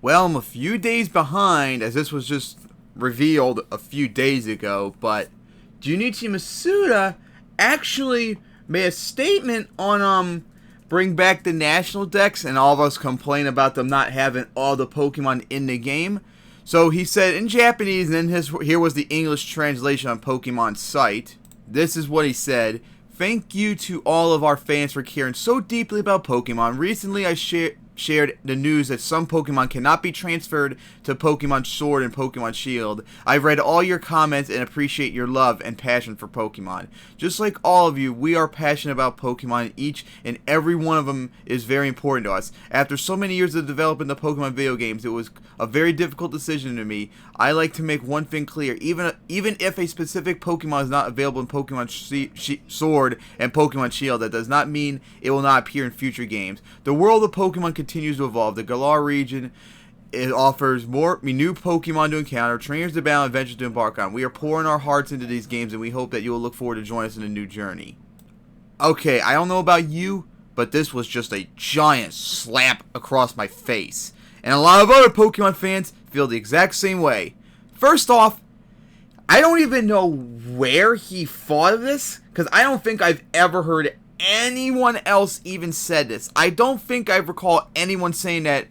Well, I'm a few days behind, as this was just revealed a few days ago, but Junichi Masuda actually made a statement on bring back the national decks, and all of us complain about them not having all the Pokemon in the game. So he said in Japanese, and then here was the English translation on Pokemon's site. This is what he said. Thank you to all of our fans for caring so deeply about Pokemon. Recently I shared the news that some Pokemon cannot be transferred to Pokemon Sword and Pokemon Shield. I've read all your comments and appreciate your love and passion for Pokemon. Just like all of you, we are passionate about Pokemon. Each and every one of them is very important to us. After so many years of developing the Pokemon video games, it was a very difficult decision to me. I like to make one thing clear. Even if a specific Pokemon is not available in Pokemon Sword and Pokemon Shield, that does not mean it will not appear in future games. The world of Pokemon continues to evolve. The Galar region, it offers more new Pokemon to encounter, trainers to battle, and adventures to embark on. We are pouring our hearts into these games, and we hope that you will look forward to join us in a new journey. Okay, I don't know about you, but this was just a giant slap across my face. And a lot of other Pokemon fans feel the exact same way. First off, I don't even know where he thought of this, because I don't think I've ever heard anyone else even said this. I don't think I recall anyone saying that,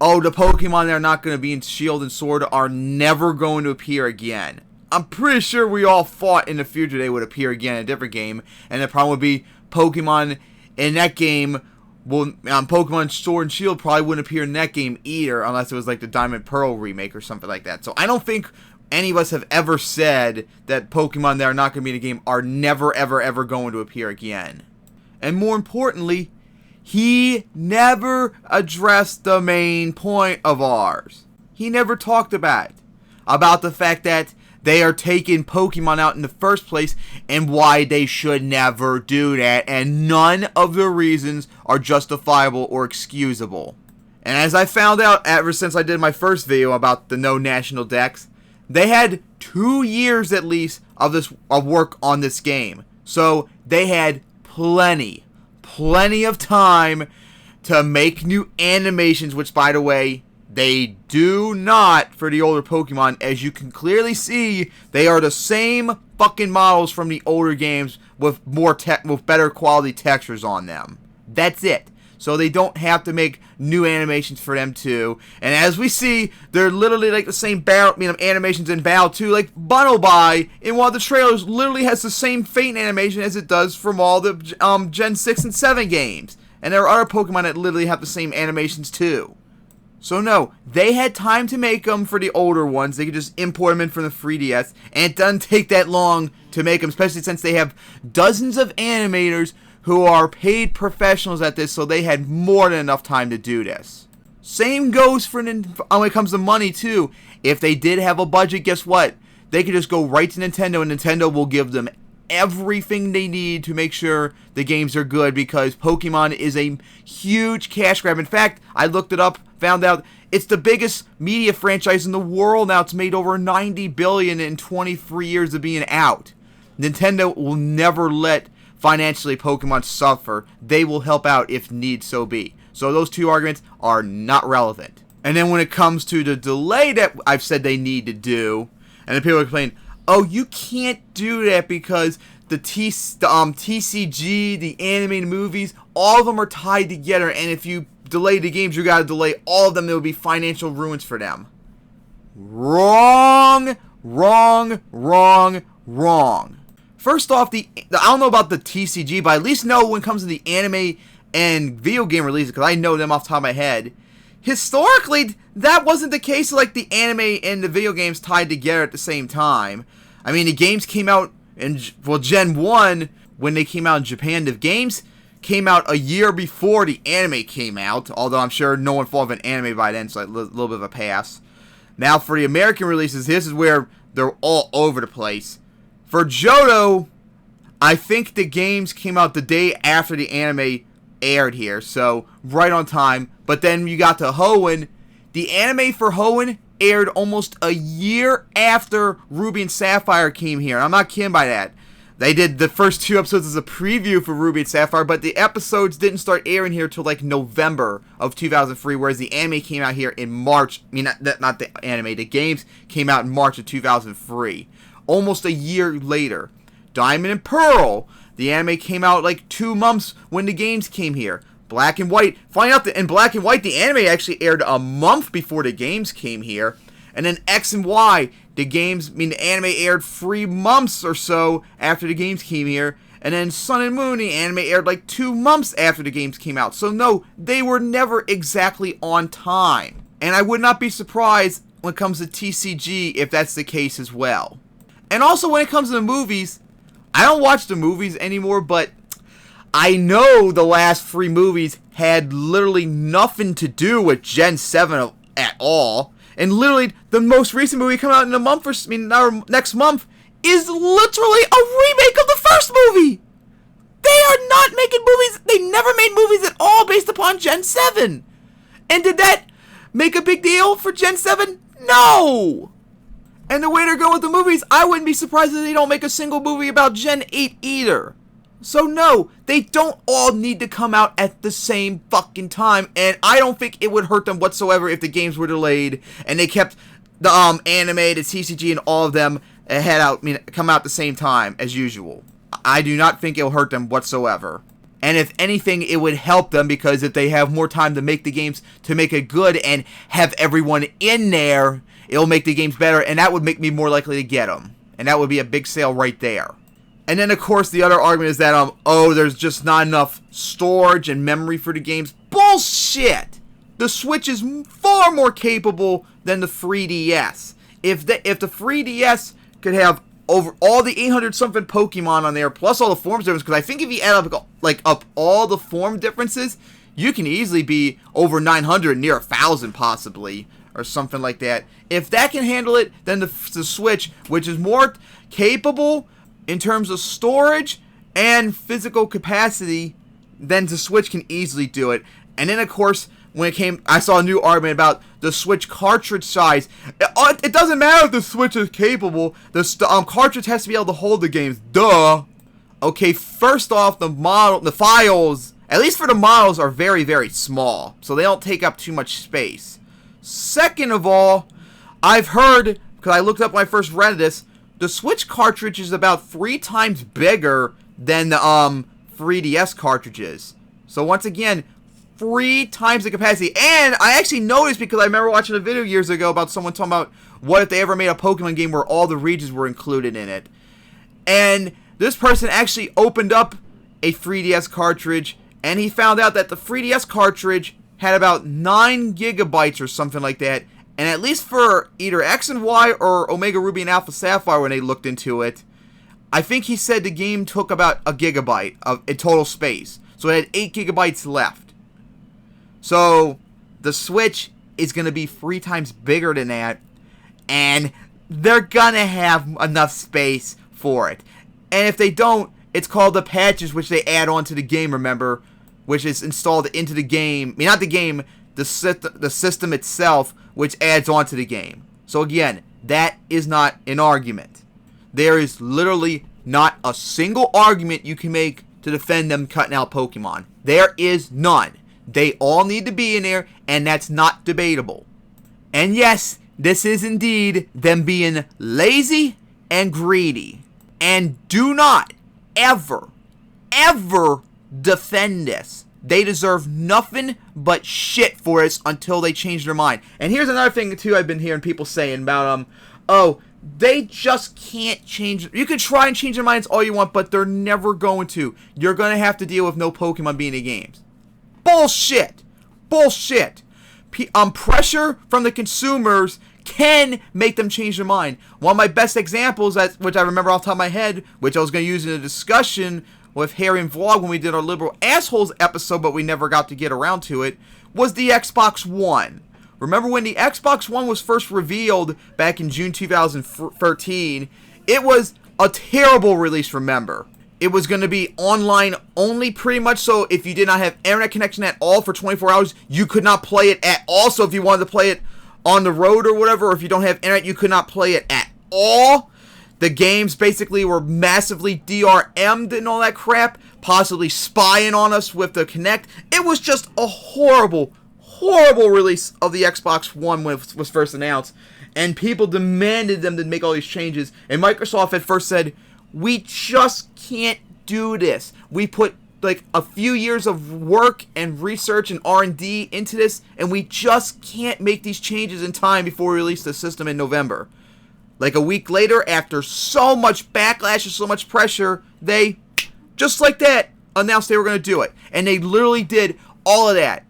oh, the Pokemon that are not going to be in Shield and Sword are never going to appear again. I'm pretty sure we all thought in the future they would appear again in a different game, and the problem would be Pokemon in that game, Pokemon Sword and Shield probably wouldn't appear in that game either, unless it was like the Diamond Pearl remake or something like that. So I don't think any of us have ever said that Pokemon that are not going to be in the game are never, ever, ever going to appear again. And more importantly, he never addressed the main point of ours. He never talked about the fact that they are taking Pokemon out in the first place and why they should never do that, and none of the reasons are justifiable or excusable. And as I found out ever since I did my first video about the no national decks, they had 2 years at least of work on this game. So they had plenty of time to make new animations, which, by the way, they do not for the older Pokemon. As you can clearly see, they are the same fucking models from the older games with with better quality textures on them. That's it. So they don't have to make new animations for them too. And as we see, they're literally like the same animations in Battle 2. Like Bunnelby in one of the trailers literally has the same faint animation as it does from all the Gen 6 and 7 games. And there are other Pokemon that literally have the same animations too. So no, they had time to make them for the older ones. They could just import them in from the 3DS, and it doesn't take that long to make them, especially since they have dozens of animators who are paid professionals at this, so they had more than enough time to do this. Same goes for when it comes to money too. If they did have a budget, guess what? They could just go right to Nintendo, and Nintendo will give them everything they need to make sure the games are good, because Pokemon is a huge cash grab. In fact, I looked it up, found out it's the biggest media franchise in the world now. It's made over $90 billion in 23 years of being out. Nintendo will never let financially Pokemon suffer. They will help out if need so be. So those two arguments are not relevant. And then when it comes to the delay that I've said they need to do, and the people are complaining, oh, you can't do that because the TCG, the animated movies, all of them are tied together, and if you delay the games, you gotta delay all of them. There will be financial ruins for them. Wrong. First off, I don't know about the TCG, but I at least know when it comes to the anime and video game releases, because I know them off the top of my head. Historically, that wasn't the case. Like the anime and the video games tied together at the same time. I mean, the games came out in Gen 1 when they came out in Japan. The games came out a year before the anime came out, although I'm sure no one thought of an anime by then, so a little bit of a pass. Now, for the American releases, this is where they're all over the place. For Johto, I think the games came out the day after the anime aired here, so right on time. But then you got to Hoenn. The anime for Hoenn aired almost a year after Ruby and Sapphire came here. I'm not kidding by that. They did the first 2 episodes as a preview for Ruby and Sapphire, but the episodes didn't start airing here till like November of 2003, whereas the anime came out here in March. I mean, not the anime, the games came out in March of 2003. Almost a year later. Diamond and Pearl, the anime came out like 2 months when the games came here. Black and White, find out that in Black and White, the anime actually aired a month before the games came here. And then X and Y, the anime aired 3 months or so after the games came here. And then Sun and Moon, the anime aired like 2 months after the games came out. So no, they were never exactly on time. And I would not be surprised when it comes to TCG if that's the case as well. And also when it comes to the movies, I don't watch the movies anymore, but I know the last 3 movies had literally nothing to do with Gen 7 at all. And literally, the most recent movie coming out in a month, next month, is literally a remake of the first movie! They are not making movies, they never made movies at all based upon Gen 7! And did that make a big deal for Gen 7? No! And the way they're going with the movies, I wouldn't be surprised if they don't make a single movie about Gen 8 either. So no, they don't all need to come out at the same fucking time, and I don't think it would hurt them whatsoever if the games were delayed and they kept the anime, the TCG, and all of them come out at the same time as usual. I do not think it'll hurt them whatsoever. And if anything, it would help them because if they have more time to make the games to make it good and have everyone in there, it'll make the games better, and that would make me more likely to get them. And that would be a big sale right there. And then, of course, the other argument is that, there's just not enough storage and memory for the games. Bullshit! The Switch is far more capable than the 3DS. If the 3DS could have over all the 800-something Pokemon on there, plus all the forms differences, because I think if you add up all the form differences, you can easily be over 900, near 1,000 possibly, or something like that. If that can handle it, then the Switch, which is more capable in terms of storage and physical capacity, then the Switch can easily do it. And then, of course, I saw a new argument about the Switch cartridge size. It doesn't matter if the Switch is capable. The cartridge has to be able to hold the games. Duh. Okay, first off, the files, at least for the models, are very, very small, so they don't take up too much space. Second of all, I've heard, because I looked up when I first read this, the Switch cartridge is about 3 times bigger than the 3DS cartridges. So once again, 3 times the capacity. And I actually noticed, because I remember watching a video years ago about someone talking about what if they ever made a Pokemon game where all the regions were included in it. And this person actually opened up a 3DS cartridge, and he found out that the 3DS cartridge had about 9 gigabytes or something like that. And at least for either X and Y or Omega Ruby and Alpha Sapphire when they looked into it, I think he said the game took about a gigabyte in total space. So it had 8 gigabytes left. So the Switch is going to be 3 times bigger than that. And they're going to have enough space for it. And if they don't, it's called the patches, which they add on to the game, remember, which is installed into the game. I mean, not the game, the system itself, which adds on to the game. So again, that is not an argument. There is literally not a single argument you can make to defend them cutting out Pokemon. There is none. They all need to be in there, and that's not debatable. And yes, this is indeed them being lazy and greedy. And do not ever defend this. They deserve nothing but shit for this until they change their mind. And here's another thing, too, I've been hearing people saying about, they just can't change. You can try and change their minds all you want, but they're never going to. You're going to have to deal with no Pokemon being in games. Bullshit. Bullshit. Pressure from the consumers can make them change their mind. One of my best examples, which I remember off the top of my head, which I was going to use in a discussion with Harry and Vlog when we did our Liberal Assholes episode, but we never got to get around to it, was the Xbox One. Remember when the Xbox One was first revealed back in June 2013, it was a terrible release, remember. It was going to be online only pretty much, so if you did not have internet connection at all for 24 hours, you could not play it at all. So if you wanted to play it on the road or whatever, or if you don't have internet, you could not play it at all. The games basically were massively DRM'd and all that crap, possibly spying on us with the Kinect. It was just a horrible, horrible release of the Xbox One when it was first announced. And people demanded them to make all these changes. And Microsoft at first said, we just can't do this. We put like a few years of work and research and R&D into this, and we just can't make these changes in time before we release the system in November. Like a week later, after so much backlash and so much pressure, they, just like that, announced they were going to do it. And they literally did all of that.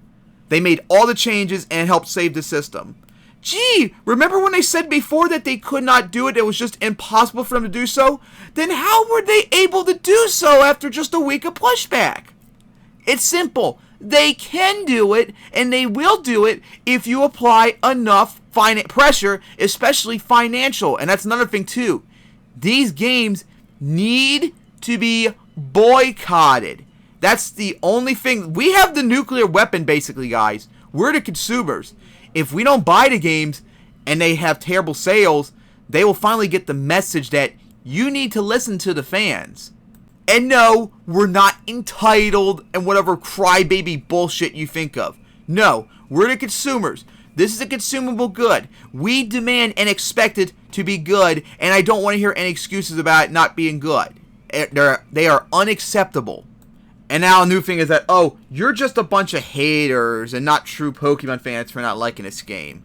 They made all the changes and helped save the system. Gee, remember when they said before that they could not do it? It was just impossible for them to do so? Then how were they able to do so after just a week of pushback? It's simple. They can do it, and they will do it if you apply enough pressure, especially financial. And that's another thing, too. These games need to be boycotted. That's the only thing. We have the nuclear weapon, basically, guys. We're the consumers. If we don't buy the games and they have terrible sales, they will finally get the message that you need to listen to the fans. And no, we're not entitled and whatever crybaby bullshit you think of. No, we're the consumers. This is a consumable good. We demand and expect it to be good, and I don't want to hear any excuses about it not being good. They are unacceptable. And now a new thing is that, oh, you're just a bunch of haters and not true Pokemon fans for not liking this game.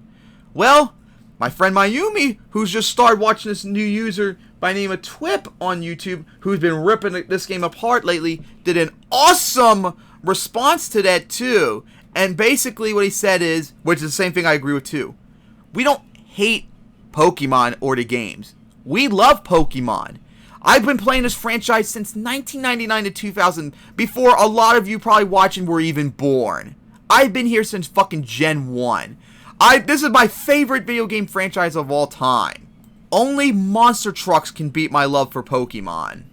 Well, my friend Mayumi, who's just started watching this new user by the name of Twip on YouTube, who's been ripping this game apart lately, did an awesome response to that too. And basically what he said is, which is the same thing I agree with too, we don't hate Pokemon or the games. We love Pokemon. I've been playing this franchise since 1999 to 2000, before a lot of you probably watching were even born. I've been here since fucking Gen 1. This is my favorite video game franchise of all time. Only monster trucks can beat my love for Pokemon.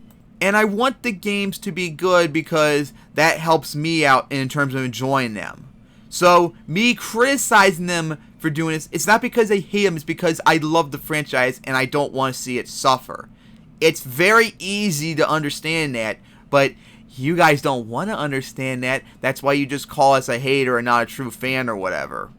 And I want the games to be good because that helps me out in terms of enjoying them. So, me criticizing them for doing this, it's not because I hate them, it's because I love the franchise and I don't want to see it suffer. It's very easy to understand that, but you guys don't want to understand that. That's why you just call us a hater and not a true fan or whatever.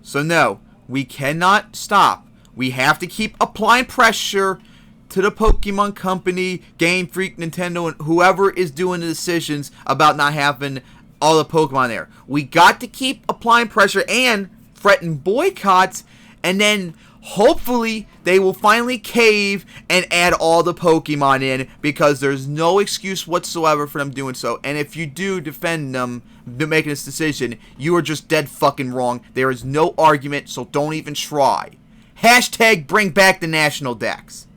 So no, we cannot stop. We have to keep applying pressure to the Pokemon Company, Game Freak, Nintendo, and whoever is doing the decisions about not having all the Pokemon there. We got to keep applying pressure and threaten boycotts, and then hopefully they will finally cave and add all the Pokemon in, because there's no excuse whatsoever for them doing so. And if you do defend them making this decision, you are just dead fucking wrong. There is no argument, so don't even try. Hashtag bring back the National Dex.